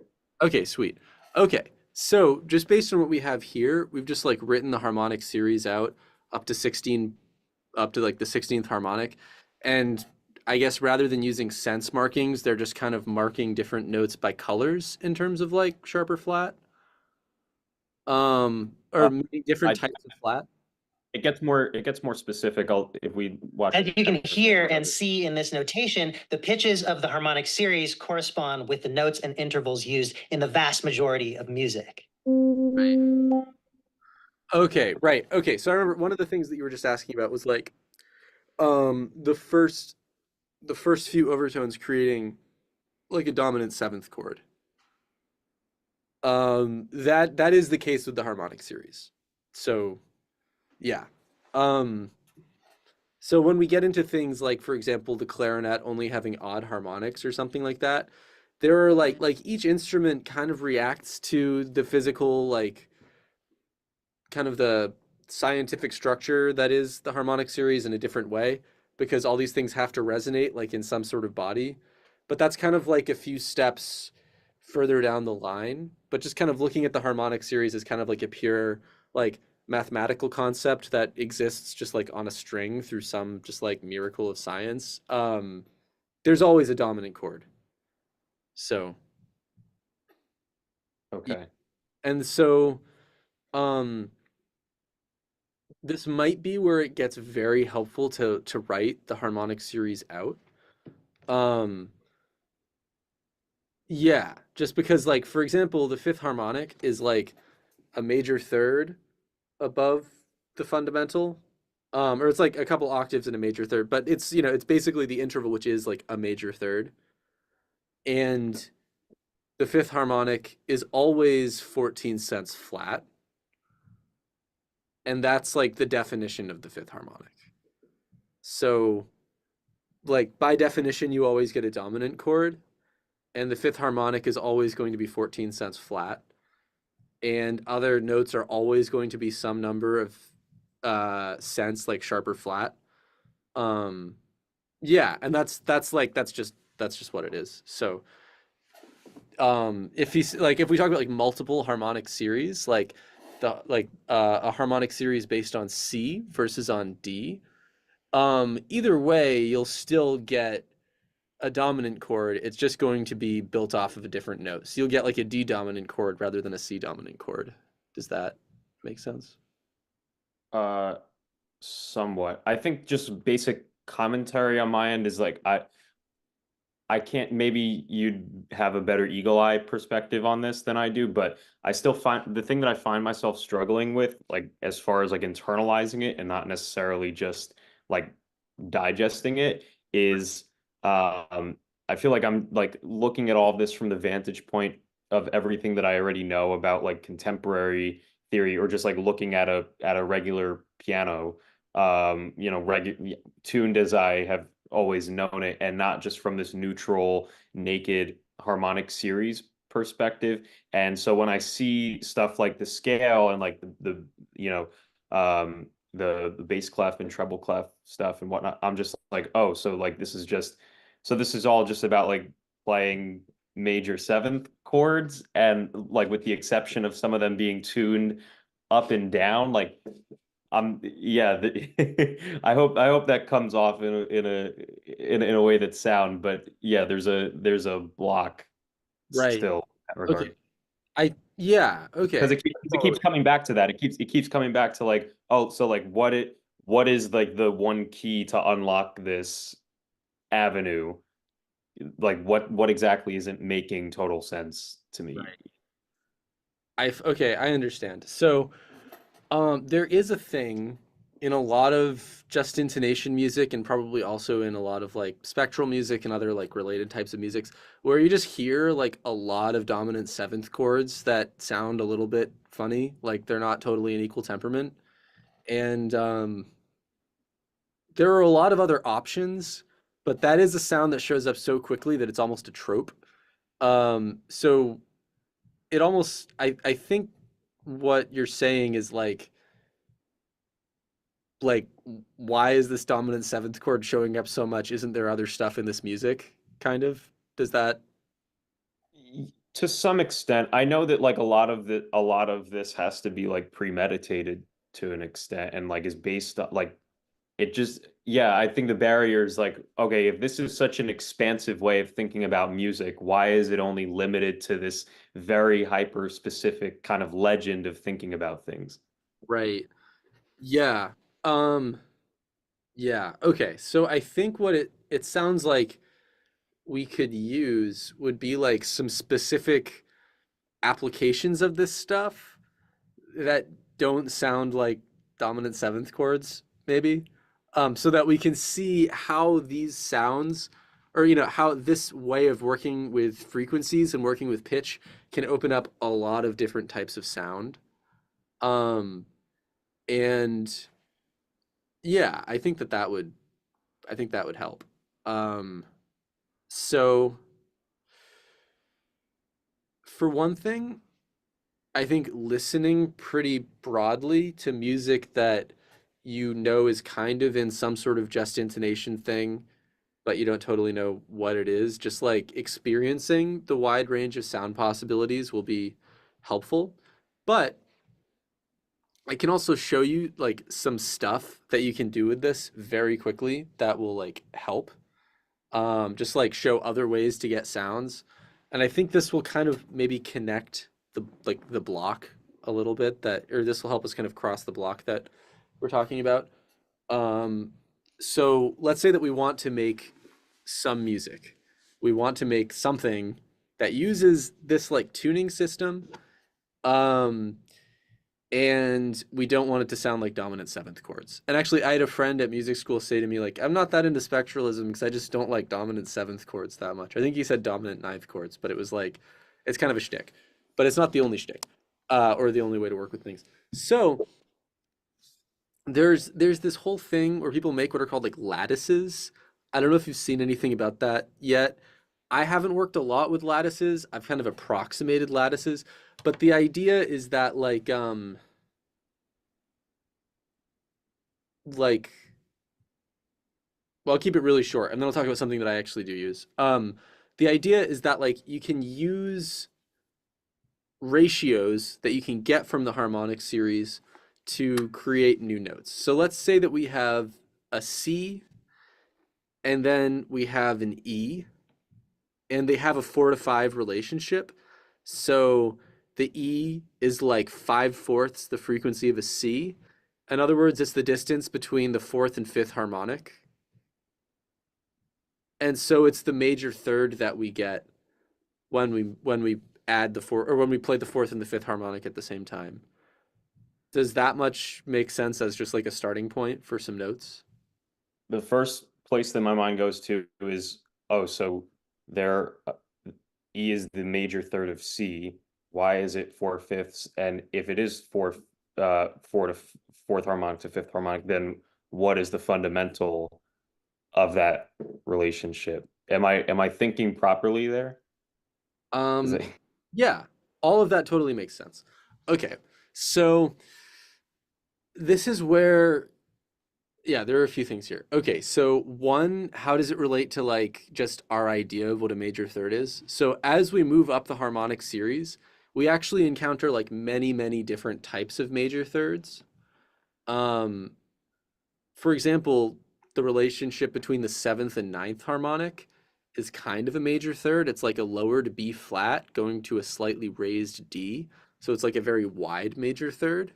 Okay, sweet. Okay, so just based on what we have here, we've just like written the harmonic series out up to 16, up to like the 16th harmonic. And I guess rather than using sense markings, they're just kind of marking different notes by colors in terms of like sharp or flat. Uh, Or maybe different I types of flat. it gets more specific. If we watch And it. you can hear and see in this notation, the pitches of the harmonic series correspond with the notes and intervals used in the vast majority of music. Okay, right. Okay, so I remember one of the things that you were just asking about was like the first few overtones creating like a dominant seventh chord. That is the case with the harmonic series. So yeah. Um so when we get into things like, for example, the clarinet only having odd harmonics or something like that, there are like each instrument kind of reacts to the physical like kind of the scientific structure that is the harmonic series in a different way because all these things have to resonate like in some sort of body. But that's kind of like a few steps further down the line. But just kind of looking at the harmonic series is kind of like a pure like mathematical concept that exists just like on a string through some just like miracle of science. There's always a dominant chord. So, yeah. Okay. And so um this might be where it gets very helpful to write the harmonic series out. Um, yeah, just because like for example, the fifth harmonic is like a major third above the fundamental. Or it's like a couple octaves in a major third, but it's it's basically the interval which is like a major third. And the fifth harmonic is always 14 cents flat, and that's like the definition of the fifth harmonic. So like by definition, you always get a dominant chord, and the fifth harmonic is always going to be 14 cents flat, and other notes are always going to be some number of cents, like sharp or flat. Um, yeah, and that's just what it is. So if we talk about like multiple harmonic series, like a harmonic series based on C versus on D, either way, you'll still get a dominant chord. It's just going to be built off of a different note. So you'll get like a D dominant chord rather than a C dominant chord. Does that make sense? Uh, Somewhat. I think just basic commentary on my end is like I can't, maybe you'd have a better eagle eye perspective on this than I do, but I still find the thing that I find myself struggling with, like as far as like internalizing it and not necessarily just like digesting it, is I feel like I'm like looking at all of this from the vantage point of everything that I already know about like contemporary theory, or just like looking at a regular piano, tuned as I have always known it, and not just from this neutral, naked harmonic series perspective. And so when I see stuff like the scale and like the you know the bass clef and treble clef stuff and whatnot, I'm just like, oh, so like this is all just about like playing major seventh chords, and like with the exception of some of them being tuned up and down, like yeah, I hope that comes off in a way that's sound, but yeah, there's a block Right. still in that Okay. regard. Yeah. Okay. Because it keeps coming back to that. It keeps coming back to like, oh, so like what is like the one key to unlock this avenue? Like what exactly isn't making total sense to me? Right. Okay, I understand. So, there is a thing in a lot of just intonation music and probably also in a lot of like spectral music and other like related types of musics where you just hear like a lot of dominant seventh chords that sound a little bit funny, like they're not totally an equal temperament. And there are a lot of other options, but that is a sound that shows up so quickly that it's almost a trope. So it almost I think what you're saying is like why is this dominant seventh chord showing up so much? Isn't there other stuff in this music? Kind of. Does that To some extent, I know that like a lot of this has to be like premeditated to an extent and like is based on like it just yeah, I think the barrier is like, okay, if this is such an expansive way of thinking about music, why is it only limited to this very hyper specific kind of legend of thinking about things? Right. Yeah. Um, yeah. Okay. So I think what it sounds like we could use would be like some specific applications of this stuff that don't sound like dominant seventh chords, maybe, so that we can see how these sounds, or how this way of working with frequencies and working with pitch can open up a lot of different types of sound. Um, and yeah, I think that would help. Um, so for one thing, I think listening pretty broadly to music that is kind of in some sort of just intonation thing, but you don't totally know what it is, just like experiencing the wide range of sound possibilities will be helpful. But I can also show you like some stuff that you can do with this very quickly that will like help. Just like show other ways to get sounds. And I think this will kind of maybe connect the block a little bit, or this will help us kind of cross the block that we're talking about. Um, so let's say that we want to make some music. We want to make something that uses this like tuning system. Um, and we don't want it to sound like dominant seventh chords. And actually, I had a friend at music school say to me, like, I'm not that into spectralism because I just don't like dominant seventh chords that much. I think he said dominant ninth chords, but it was like, it's kind of a shtick, but it's not the only shtick, or the only way to work with things. So there's this whole thing where people make what are called like lattices. I don't know if you've seen anything about that yet. I haven't worked a lot with lattices. I've kind of approximated lattices, but the idea is that like well, I'll keep it really short and then I'll talk about something that I actually do use. The idea is that like you can use ratios that you can get from the harmonic series to create new notes. So let's say that we have a C and then we have an E and they have a 4-to-5 relationship. So the E is like 5/4 the frequency of a C. In other words, it's the distance between the fourth and fifth harmonic. And so it's the major third that we get when we add the four, or when we play the fourth and the fifth harmonic at the same time. Does that much make sense as just like a starting point for some notes? The first place that my mind goes to is, oh, so there, E is the major third of C. Why is it 4/5? And if it is fourth harmonic to fifth harmonic, then what is the fundamental of that relationship? Am I thinking properly there? Is Um, it yeah, all of that totally makes sense. Okay, so this is where, yeah, there are a few things here. Okay, so one, how does it relate to like just our idea of what a major third is? So as we move up the harmonic series, we actually encounter like many, many different types of major thirds. Um, for example, the relationship between the seventh and ninth harmonic is kind of a major third. It's like a lowered B flat going to a slightly raised D. So it's like a very wide major third.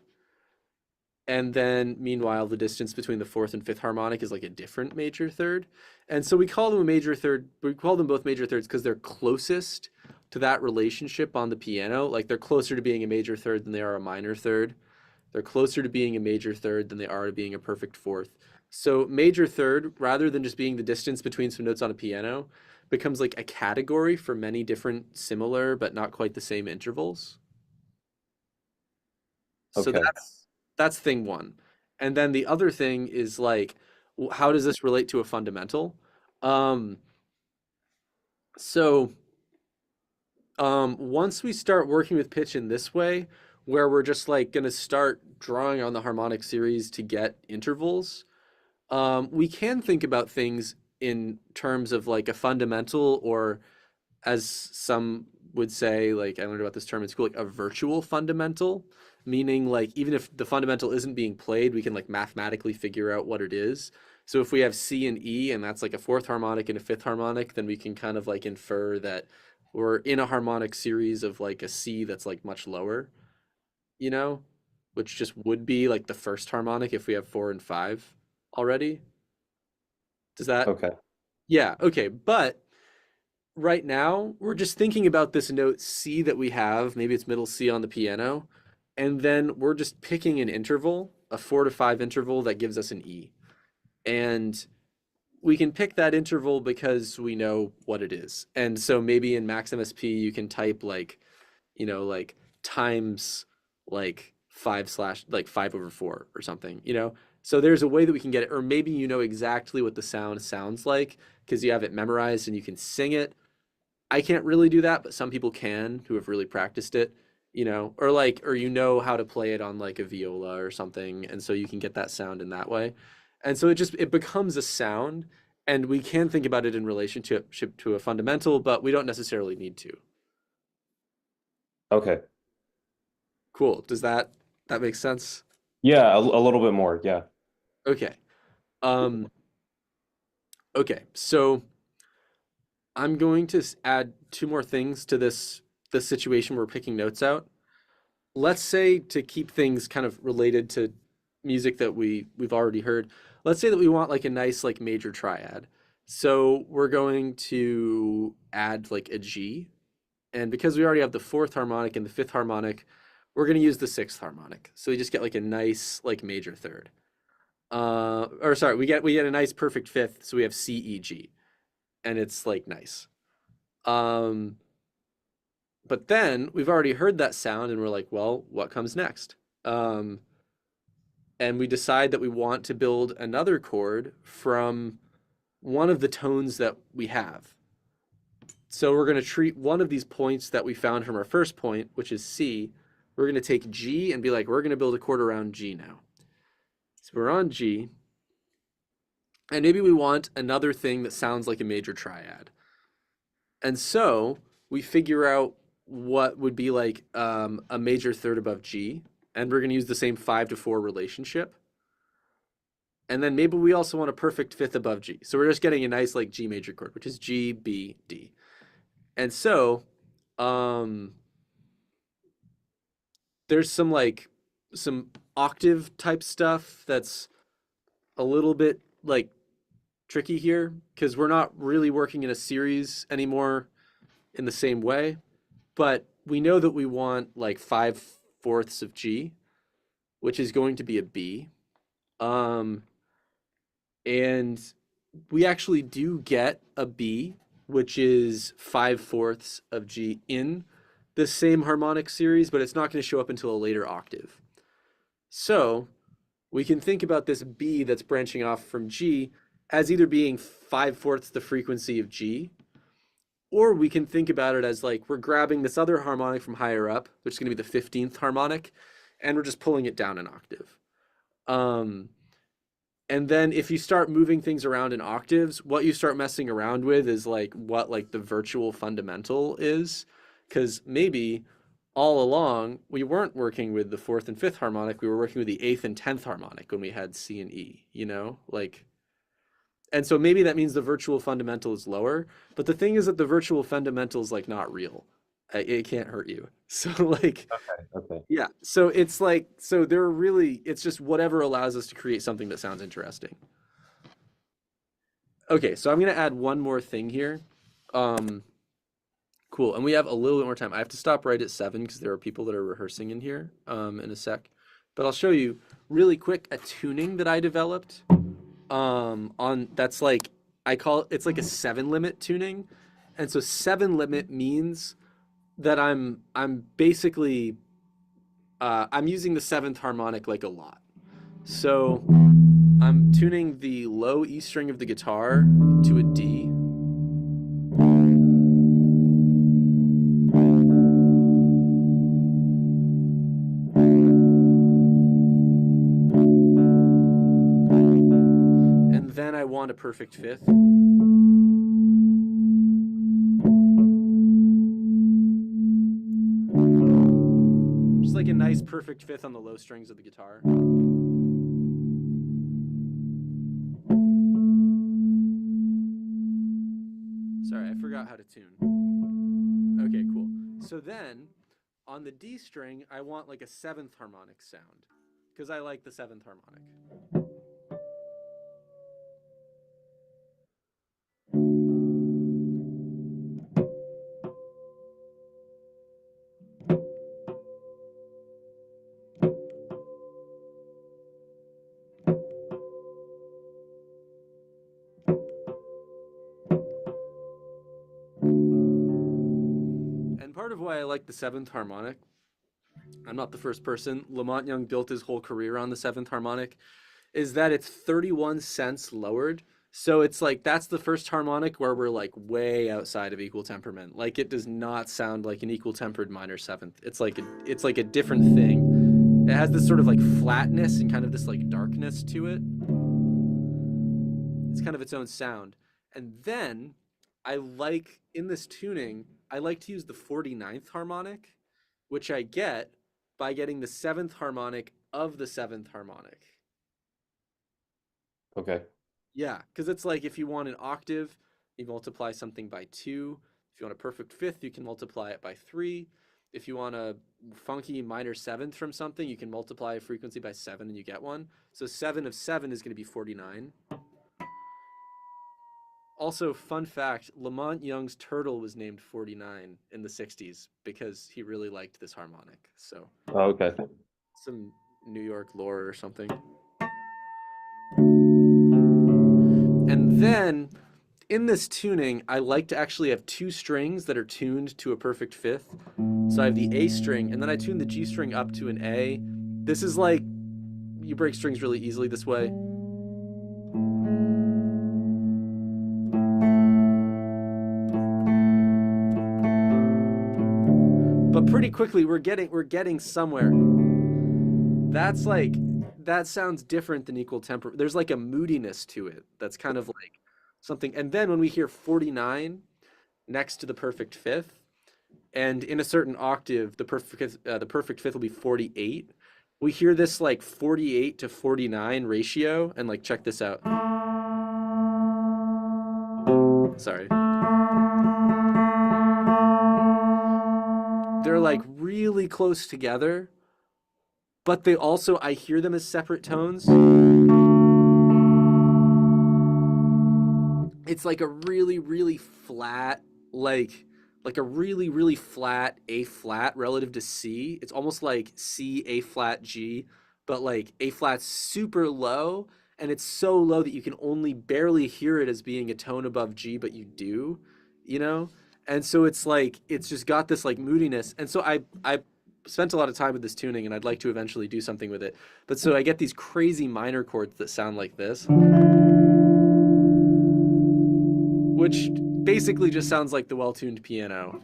And then meanwhile, the distance between the fourth and fifth harmonic is like a different major third. And so we call them a major third. We call them both major thirds because they're closest to that relationship on the piano. Like they're closer to being a major third than they are a minor third. They're closer to being a major third than they are to being a perfect fourth. So major third, rather than just being the distance between some notes on a piano, becomes like a category for many different similar but not quite the same intervals. So okay? that's thing one. And then the other thing is like, how does this relate to a fundamental? Um, so once we start working with pitch in this way, where we're just like gonna start drawing on the harmonic series to get intervals, we can think about things in terms of like a fundamental, or as some would say, like I learned about this term in school, like a virtual fundamental, meaning like even if the fundamental isn't being played, we can like mathematically figure out what it is. So if we have C and E and that's like a fourth harmonic and a fifth harmonic, then we can kind of like infer that we're in a harmonic series of like a C that's like much lower, you know, which just would be like the first harmonic if we have 4 and 5 already. Does that? Okay. Yeah, okay. But right now, we're just thinking about this note C that we have. Maybe it's middle C on the piano. And then we're just picking an interval, a 4 to 5 interval that gives us an E. And we can pick that interval because we know what it is. And so maybe in Max MSP, you can type like, like times like 5/4 or something. So there's a way that we can get it, or maybe you know exactly what the sound sounds like because you have it memorized and you can sing it. I can't really do that, but some people can who have really practiced it, or you know how to play it on like a viola or something, and so you can get that sound in that way. And so it becomes a sound, and we can think about it in relationship to a fundamental, but we don't necessarily need to. Okay. Cool. Does that make sense? Yeah, a little bit more. Yeah. Okay. Um, okay. So I'm going to add two more things to this situation where we're picking notes out. Let's say to keep things kind of related to music that we've already heard. Let's say that we want like a nice like major triad. So we're going to add like a G, and because we already have the fourth harmonic and the fifth harmonic, we're going to use the sixth harmonic. So we just get like a nice like major third. Or sorry, we get a nice perfect fifth. So we have C E G, and it's like nice. But then we've already heard that sound, and we're like, well, what comes next? And we decide that we want to build another chord from one of the tones that we have. So we're going to treat one of these points that we found from our first point, which is C. We're going to take G and be like, we're going to build a chord around G now. So we're on G. And maybe we want another thing that sounds like a major triad. And so we figure out what would be like a major third above G. And we're going to use the same 5/4 relationship. And then maybe we also want a perfect fifth above G. So we're just getting a nice like G major chord, which is G, B, D. And so there's some octave type stuff that's a little bit like tricky here because we're not really working in a series anymore in the same way. But we know that we want like 5/4 of G, which is going to be a B. And we actually do get a B, which is 5/4 of G in the same harmonic series, but it's not going to show up until a later octave. So we can think about this B that's branching off from G as either being 5/4 the frequency of G, or we can think about it as like we're grabbing this other harmonic from higher up, which is going to be the 15th harmonic, and we're just pulling it down an octave. And then if you start moving things around in octaves, what you start messing around with is like what like the virtual fundamental is. Because maybe all along we weren't working with the fourth and fifth harmonic, we were working with the eighth and 10th harmonic when we had C and E, and so maybe that means the virtual fundamental is lower, but the thing is that the virtual fundamental is like not real. It can't hurt you. So like, Okay. yeah. So it's like, so they're really, it's just whatever allows us to create something that sounds interesting. Okay, so I'm gonna add one more thing here. Cool, and we have a little bit more time. I have to stop right at 7 because there are people that are rehearsing in here in a sec. But I'll show you really quick a tuning that I developed on that's like it's like a 7 limit tuning. And so 7 limit means that I'm basically I'm using the 7th harmonic like a lot. So I'm tuning the low E string of the guitar to a D. And then I want a perfect fifth. like a nice perfect fifth on the low strings of the guitar. Sorry, I forgot how to tune. Okay, cool. So then on the D string, I want like a seventh harmonic sound because I like the seventh harmonic. And part of why I like the seventh harmonic, I'm not the first person. Lamont Young built his whole career on the seventh harmonic, is that it's 31 cents lowered. So it's like that's the first harmonic where we're like way outside of equal temperament. Like it does not sound like an equal tempered minor seventh. It's like a different thing. It has this sort of like flatness and kind of this like darkness to it. It's kind of its own sound. And then I like in this tuning, I like to use the 49th harmonic, which I get by getting the seventh harmonic of the seventh harmonic. Okay. Yeah, because it's like if you want an octave, you multiply something by 2. If you want a perfect fifth, you can multiply it by 3. If you want a funky minor seventh from something, you can multiply a frequency by 7 and you get one. So 7 of 7 is going to be 49. Also, fun fact, Lamont Young's turtle was named 49 in the 60s because he really liked this harmonic. So Oh, okay. some New York lore or something. And then in this tuning, I like to actually have 2 strings that are tuned to a perfect fifth. So I have the A string, and then I tune the G string up to an A. This is like, you break strings really easily this way. But pretty quickly we're getting somewhere. That's like, that sounds different than equal temper. There's like a moodiness to it. That's kind of like something. And then when we hear 49 next to the perfect fifth, and in a certain octave, the perfect fifth will be 48. We hear this like 48 to 49 ratio, and like check this out. Sorry. They're like really close together, but they also, I hear them as separate tones. It's like a really, really flat, like a really, really flat A flat relative to C. It's almost like C, A flat, G, but like A flat's super low, and it's so low that you can only barely hear it as being a tone above G, but you do, you know? And so it's like, it's just got this like moodiness. And so I spent a lot of time with this tuning, and I'd like to eventually do something with it. But so I get these crazy minor chords that sound like this, which basically just sounds like the well-tuned piano.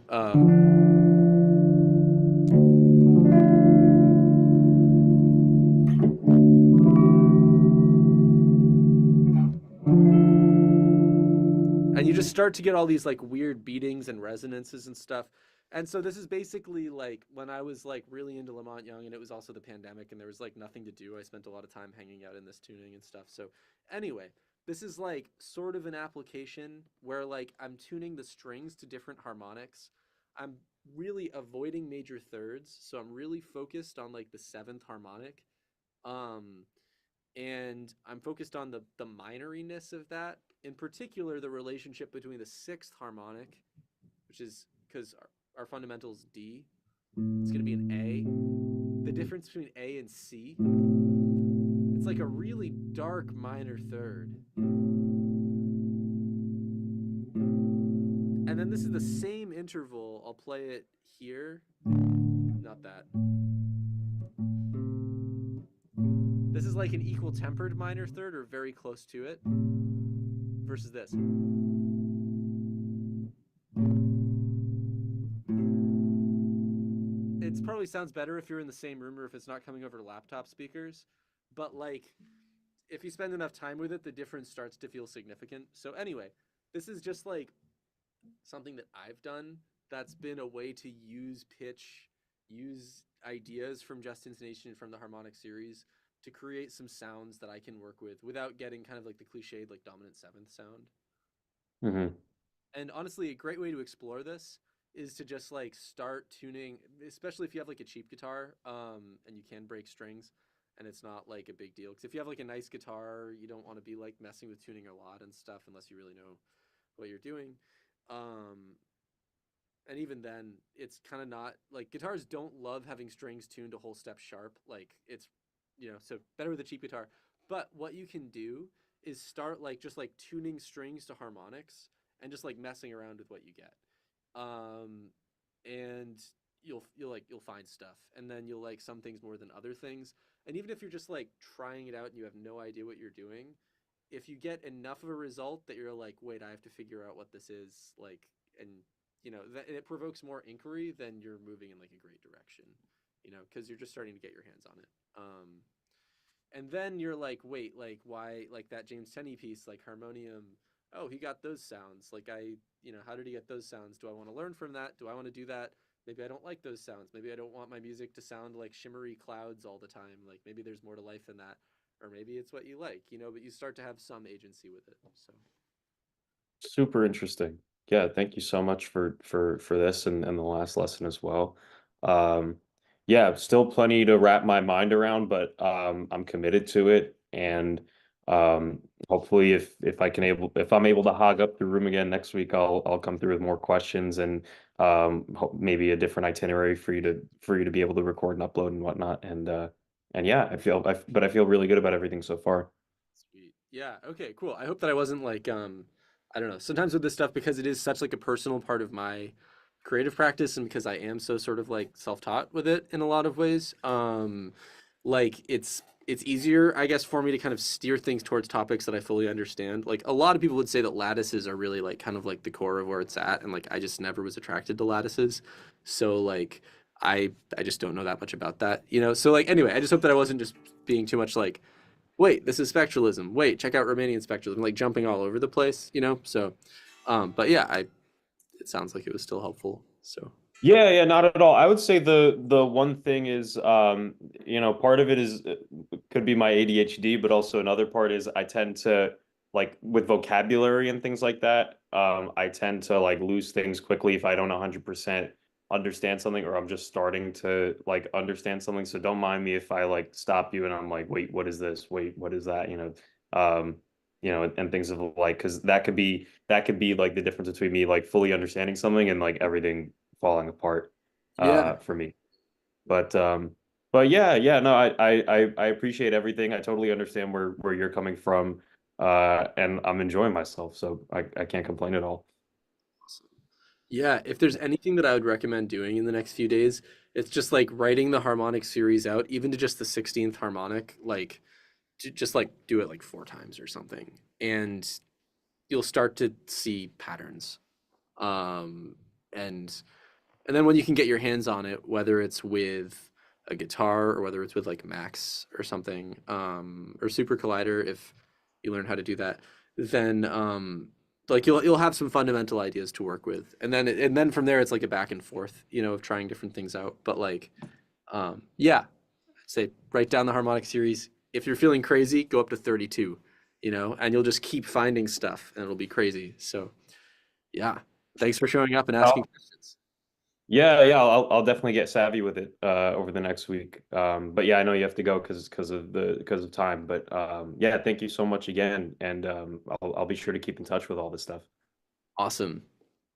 And you just start to get all these like weird beatings and resonances and stuff. And so this is basically like when I was like really into Lamont Young, and it was also the pandemic and there was like nothing to do. I spent a lot of time hanging out in this tuning and stuff. So anyway, this is like sort of an application where like I'm tuning the strings to different harmonics. I'm really avoiding major thirds, so I'm really focused on like the seventh harmonic. Um and I'm focused on the minoriness of that. In particular, the relationship between the sixth harmonic, which is because our fundamental is D. It's going to be an A. The difference between A and C, it's like a really dark minor third. And then this is the same interval. I'll play it here. Not that. This is like an equal tempered minor third, or very close to it, versus this. It probably sounds better if you're in the same room or if it's not coming over laptop speakers, but like if you spend enough time with it, the difference starts to feel significant. So anyway, this is just like something that I've done that's been a way to use pitch, use ideas from Just Intonation from the harmonic series to create some sounds that I can work with without getting kind of like the cliched like dominant seventh sound. Hmm. And honestly, a great way to explore this is to just like start tuning, especially if you have like a cheap guitar, and you can break strings and it's not like a big deal. Because if you have like a nice guitar, you don't want to be like messing with tuning a lot and stuff unless you really know what you're doing. Um, and even then, it's kind of not like guitars don't love having strings tuned a whole step sharp. Like it's, so better with a cheap guitar. But what you can do is start like just like tuning strings to harmonics and just like messing around with what you get. Um, and you'll find stuff, and then you'll like some things more than other things. And even if you're just like trying it out and you have no idea what you're doing, if you get enough of a result that you're like, wait, I have to figure out what this is, like, and that it provokes more inquiry, then you're moving in like a great direction, because you're just starting to get your hands on it. And then you're like, wait, like why, like that James Tenney piece, like harmonium, oh, he got those sounds. Like how did he get those sounds? Do I want to learn from that? Do I want to do that? Maybe I don't like those sounds. Maybe I don't want my music to sound like shimmery clouds all the time. Like maybe there's more to life than that. Or maybe it's what you like, but you start to have some agency with it. So Super interesting. Yeah, thank you so much for this and the last lesson as well. Um, yeah, still plenty to wrap my mind around, but I'm committed to it, and hopefully if I'm able to hog up the room again next week, I'll come through with more questions and maybe a different itinerary for you to be able to record and upload and whatnot. And yeah, I feel really good about everything so far. sweet. Yeah. Okay, cool. I hope that I wasn't like I don't know. Sometimes with this stuff, because it is such like a personal part of my creative practice, and because I am so sort of like self-taught with it in a lot of ways, like it's easier, I guess, for me to kind of steer things towards topics that I fully understand. Like a lot of people would say that lattices are really like kind of like the core of where it's at, and like I just never was attracted to lattices. So like I just don't know that much about that. So like anyway, I just hope that I wasn't just being too much like, wait, this is spectralism. Wait, check out Romanian spectralism, like jumping all over the place. So, but yeah, it sounds like it was still helpful. So, Yeah, not at all. I would say the one thing is, part of it is could be my ADHD, but also another part is I tend to like with vocabulary and things like that. I tend to like lose things quickly if I don't 100% understand something, or I'm just starting to like understand something. So don't mind me if I like stop you and I'm like, wait, what is this? Wait, what is that? And things of like, because that could be like the difference between me like fully understanding something and like everything falling apart yeah, for me. But yeah, no, I appreciate everything. I totally understand where you're coming from. And I'm enjoying myself, so I can't complain at all. yeah. If there's anything that I would recommend doing in the next few days, it's just like writing the harmonic series out, even to just the 16th harmonic, like to just like do it like 4 times or something, and you'll start to see patterns. Um, and And then when you can get your hands on it, whether it's with a guitar or whether it's with like Max or something, or Super Collider, if you learn how to do that, then like you'll have some fundamental ideas to work with, and then from there it's like a back and forth, of trying different things out. But like, yeah, I'd say write down the harmonic series. If you're feeling crazy, go up to 32, and you'll just keep finding stuff, and it'll be crazy. So yeah, thanks for showing up and asking questions. Yeah, I'll definitely get savvy with it over the next week. But yeah, I know you have to go because of time. But yeah, thank you so much again, and I'll be sure to keep in touch with all this stuff. Awesome.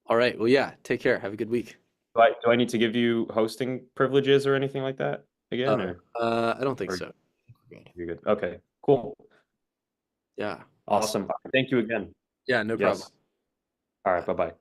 All right. Well, yeah. Take care. Have a good week. Do I need to give you hosting privileges or anything like that again, Oh, I don't think or so. We're good. you're good? Okay, cool, Yeah. Awesome. awesome. Thank you again. Yeah. No problem. Yes. All right. Bye. Bye bye.